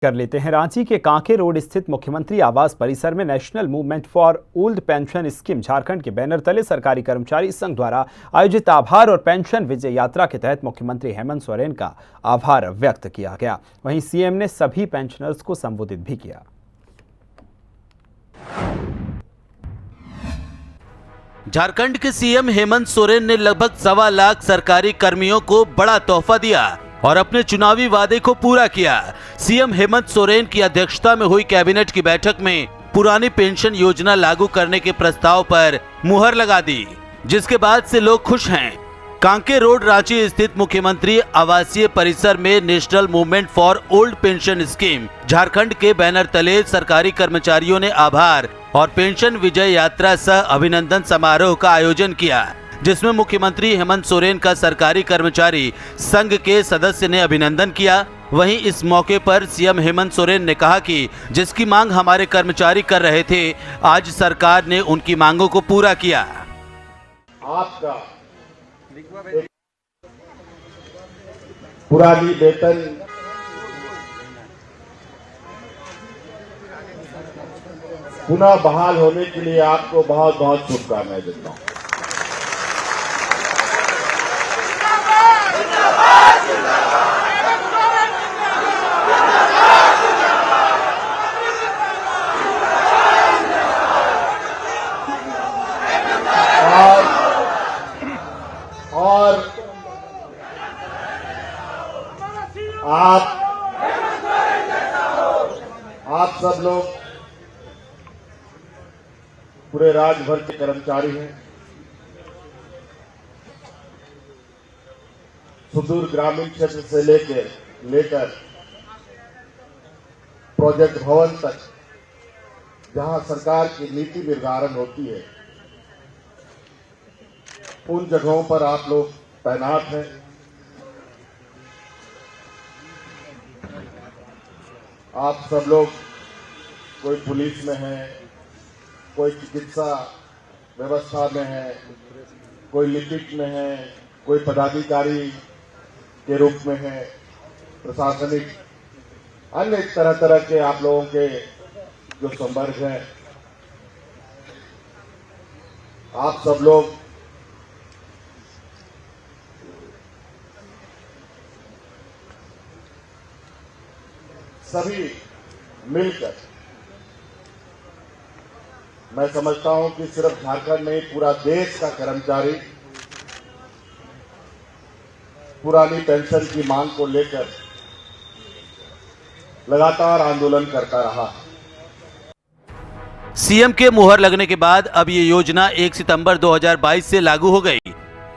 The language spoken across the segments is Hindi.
कर लेते हैं। रांची के कांके रोड स्थित मुख्यमंत्री आवास परिसर में national movement for old pension scheme Jharkhand के बैनर तले सरकारी कर्मचारी संघ द्वारा आयोजित आभार और पेंशन विजय यात्रा के तहत मुख्यमंत्री हेमंत सोरेन का आभार व्यक्त किया गया। वहीं सीएम ने सभी पेंशनर्स को संबोधित भी किया। झारखंड के सीएम हेमंत सोरेन ने लगभग 1.25 लाख सरकारी कर्मियों को बड़ा तोहफा दिया और अपने चुनावी वादे को पूरा किया। सीएम हेमंत सोरेन की अध्यक्षता में हुई कैबिनेट की बैठक में पुरानी पेंशन योजना लागू करने के प्रस्ताव पर मुहर लगा दी, जिसके बाद से लोग खुश हैं। कांके रोड रांची स्थित मुख्यमंत्री आवासीय परिसर में national movement for old pension scheme Jharkhand के बैनर तले सरकारी कर्मचारियों ने आभार और पेंशन विजय यात्रा सह अभिनंदन समारोह का आयोजन किया, जिसमें मुख्यमंत्री हेमंत सोरेन का सरकारी कर्मचारी संघ के सदस्य ने अभिनंदन किया। वहीं इस मौके पर सीएम हेमंत सोरेन ने कहा कि जिसकी मांग हमारे कर्मचारी कर रहे थे, आज सरकार ने उनकी मांगों को पूरा किया। आपका पुरानी वेतन पुनः बहाल होने के लिए आपको बहुत बहुत शुभकामनाएं देता हूं। और आप सब लोग पूरे राज्य भर के कर्मचारी हैं। सुदूर ग्रामीण क्षेत्र से लेकर प्रोजेक्ट भवन तक, जहां सरकार की नीति निर्धारण होती है, उन जगहों पर आप लोग तैनात हैं। आप सब लोग, कोई पुलिस में है, कोई चिकित्सा व्यवस्था में है, कोई लिपिक में है, कोई पदाधिकारी के रूप में है, प्रशासनिक अन्य तरह तरह के आप लोगों के जो संवर्ग हैं, आप सब लोग सभी मिलकर, मैं समझता हूं कि सिर्फ झारखंड नहीं, पूरा देश का कर्मचारी पुरानी पेंशन की मांग को लेकर लगातार आंदोलन करता रहा। सीएम के मुहर लगने के बाद अब ये योजना 1 सितंबर 2022 से लागू हो गई।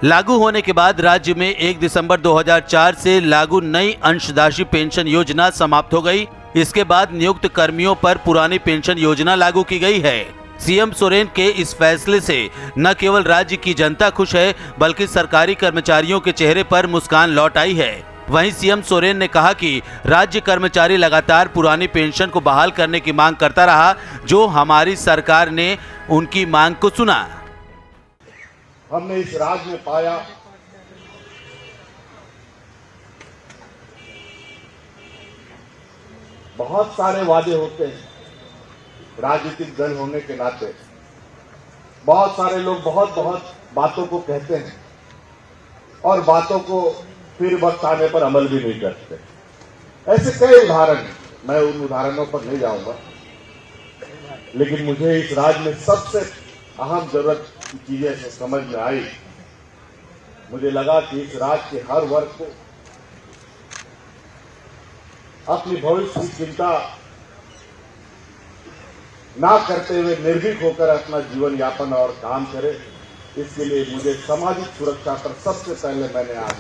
लागू होने के बाद राज्य में 1 दिसंबर 2004 से लागू नई अंशदायी पेंशन योजना समाप्त हो गई। इसके बाद नियुक्त कर्मियों पर पुरानी पेंशन योजना लागू की गई है। सीएम सोरेन के इस फैसले से न केवल राज्य की जनता खुश है, बल्कि सरकारी कर्मचारियों के चेहरे पर मुस्कान लौट आई है। वहीं सीएम सोरेन ने कहा कि राज्य कर्मचारी लगातार पुरानी पेंशन को बहाल करने की मांग करता रहा, जो हमारी सरकार ने उनकी मांग को सुना। हमने इस राज्य में पाया बहुत सारे वादे होते हैं, राजनीतिक दल होने के नाते बहुत सारे लोग बहुत बातों को कहते हैं और बातों को फिर वक्त आने पर अमल भी नहीं करते। ऐसे कई उदाहरण हैं, मैं उन उदाहरणों पर नहीं जाऊंगा, लेकिन मुझे इस राज्य में सबसे अहम जरूरत की चीजें समझ में आई। मुझे लगा कि इस राज्य के हर वर्ग को अपनी भविष्य की चिंता ना करते हुए निर्भीक होकर अपना जीवन यापन और काम करे। इसके लिए मुझे सामाजिक सुरक्षा पर सबसे पहले मैंने आज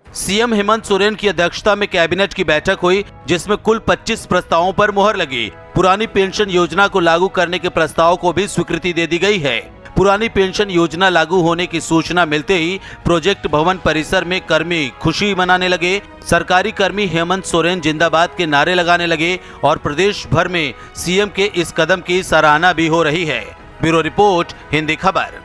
सीएम हेमंत सोरेन की अध्यक्षता में कैबिनेट की बैठक हुई, जिसमें कुल 25 प्रस्तावों पर मुहर लगी। पुरानी पेंशन योजना को लागू करने के प्रस्ताव को भी स्वीकृति दे दी गई है। पुरानी पेंशन योजना लागू होने की सूचना मिलते ही प्रोजेक्ट भवन परिसर में कर्मी खुशी मनाने लगे। सरकारी कर्मी हेमंत सोरेन जिंदाबाद के नारे लगाने लगे और प्रदेश भर में सीएम के इस कदम की सराहना भी हो रही है। ब्यूरो रिपोर्ट, हिंदी खबर।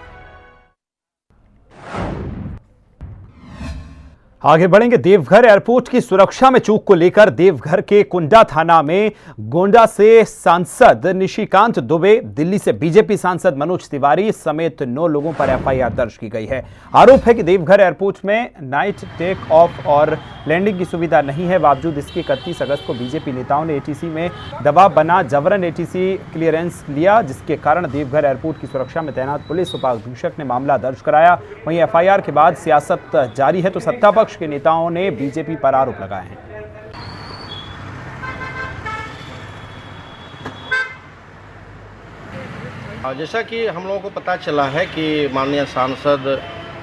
आगे बढ़ेंगे। देवघर एयरपोर्ट की सुरक्षा में चूक को लेकर देवघर के कुंडा थाना में गोंडा से सांसद निशिकांत दुबे, दिल्ली से बीजेपी सांसद मनोज तिवारी समेत 9 लोगों पर एफआईआर दर्ज की गई है। आरोप है कि देवघर एयरपोर्ट में नाइट टेक ऑफ और लैंडिंग की सुविधा नहीं है। बावजूद इसके 31 अगस्त को बीजेपी नेताओं ने एटीसी में दबाव बना जबरन एटीसी क्लियरेंस लिया, जिसके कारण देवघर एयरपोर्ट की सुरक्षा में तैनात पुलिस उपाधीक्षक ने मामला दर्ज कराया। वहीं एफआईआर के बाद सियासत जारी है तो सत्ता पक्ष के नेताओं ने बीजेपी पर आरोप लगाए हैं। जैसा कि हम लोगों को पता चला है कि माननीय सांसद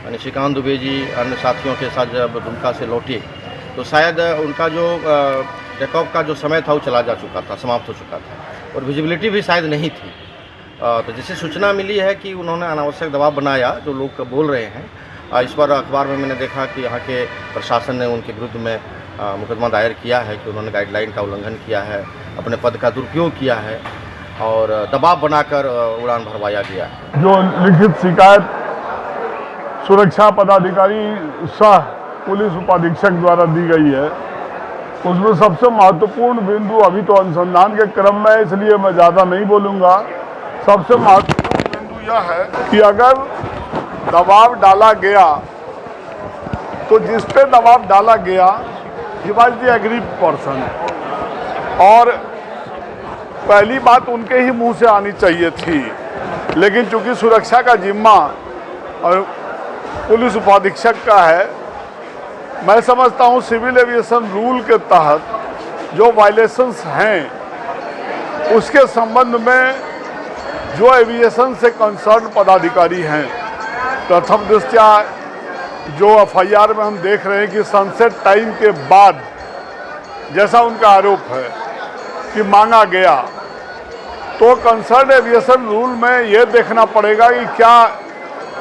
निशिकांत दुबे जी अन्य साथियों के साथ जब दुमका से लौटे तो शायद उनका जो टेक ऑफ का जो समय था वो चला जा चुका था, समाप्त हो चुका था और विजिबिलिटी भी शायद नहीं थी। तो जैसे सूचना मिली है कि उन्होंने अनावश्यक दबाव बनाया, जो लोग बोल रहे हैं। इस पर अखबार में मैंने देखा कि यहाँ के प्रशासन ने उनके विरुद्ध में मुकदमा दायर किया है कि उन्होंने गाइडलाइन का उल्लंघन किया है, अपने पद का दुरुपयोग किया है और दबाव बनाकर उड़ान भरवाया गया है। जो लिखित शिकायत सुरक्षा पदाधिकारी सह पुलिस उपाधीक्षक द्वारा दी गई है, उसमें सबसे महत्वपूर्ण बिंदु अभी तो अनुसंधान के क्रम में है, इसलिए मैं ज़्यादा नहीं बोलूँगा। सबसे महत्वपूर्ण बिंदु यह है कि अगर दबाव डाला गया तो जिस पे दबाव डाला गया he was the agreed person, और पहली बात उनके ही मुंह से आनी चाहिए थी। लेकिन चूंकि सुरक्षा का जिम्मा और पुलिस उपाधीक्षक का है, मैं समझता हूं सिविल एविएशन रूल के तहत जो वायलेशंस हैं उसके संबंध में जो एविएशन से कंसर्न पदाधिकारी हैं, प्रथम दृष्टया जो एफआईआर में हम देख रहे हैं कि सनसेट टाइम के बाद जैसा उनका आरोप है कि मांगा गया, तो कंसर्न एविएशन रूल में ये देखना पड़ेगा कि क्या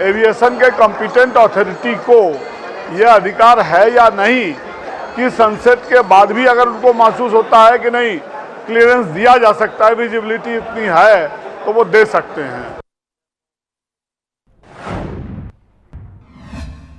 एविएशन के कॉम्पिटेंट अथॉरिटी को यह अधिकार है या नहीं कि सनसेट के बाद भी अगर उनको महसूस होता है कि नहीं क्लियरेंस दिया जा सकता है, विजिबिलिटी इतनी है, तो वो दे सकते हैं।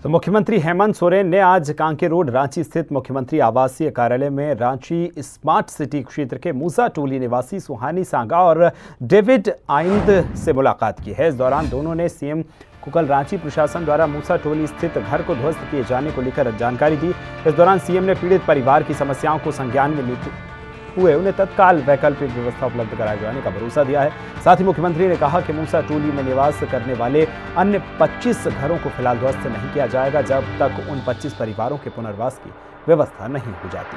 तो मुख्यमंत्री हेमंत सोरेन ने आज कांके रोड रांची स्थित मुख्यमंत्री आवासीय कार्यालय में रांची स्मार्ट सिटी क्षेत्र के मूसा टोली निवासी सुहानी सांगा और डेविड आइंद से मुलाकात की है। इस दौरान दोनों ने सीएम को कल रांची प्रशासन द्वारा मूसा टोली स्थित घर को ध्वस्त किए जाने को लेकर जानकारी दी। इस दौरान सीएम ने पीड़ित परिवार की समस्याओं को संज्ञान में लेते हुए उन्हें तत्काल वैकल्पिक व्यवस्था उपलब्ध कराए जाने का भरोसा दिया है। साथ ही मुख्यमंत्री ने कहा कि मूसा टोली में निवास करने वाले अन्य 25 घरों को फिलहाल ध्वस्त नहीं किया जाएगा जब तक उन 25 परिवारों के पुनर्वास की व्यवस्था नहीं हो जाती।